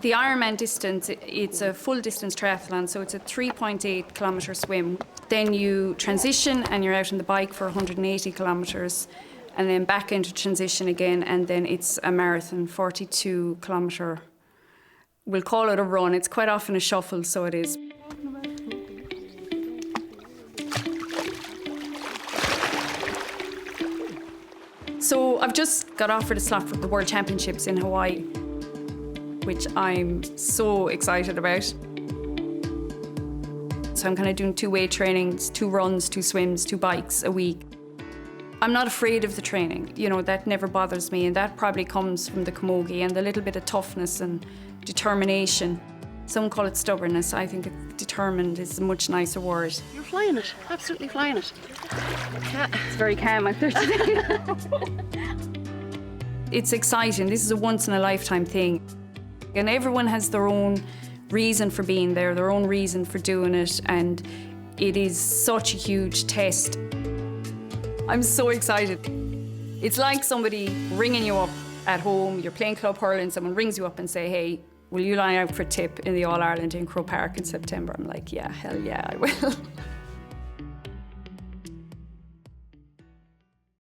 The Ironman distance, it's a full distance triathlon, so it's a 3.8 kilometre swim. Then you transition and you're out on the bike for 180 kilometres, and then back into transition again, and then it's a marathon, 42 kilometre. We'll call it a run. It's quite often a shuffle, so it is. So I've just got offered a slot for the World Championships in Hawaii, which I'm so excited about. So I'm kind of doing 2 weight trainings, 2 runs, 2 swims, 2 bikes a week. I'm not afraid of the training, you know, that never bothers me, and that probably comes from the camogie and the little bit of toughness and determination. Some call it stubbornness. I think determined is a much nicer word. You're flying it, absolutely flying it. It's very calm out there today. It's exciting. This is a once-in-a-lifetime thing. And everyone has their own reason for being there, their own reason for doing it, and it is such a huge test. I'm so excited. It's like somebody ringing you up at home, you're playing club hurling, someone rings you up and say, hey, will you line out for tip in the All-Ireland in Croke Park in September? I'm like, yeah, hell yeah, I will.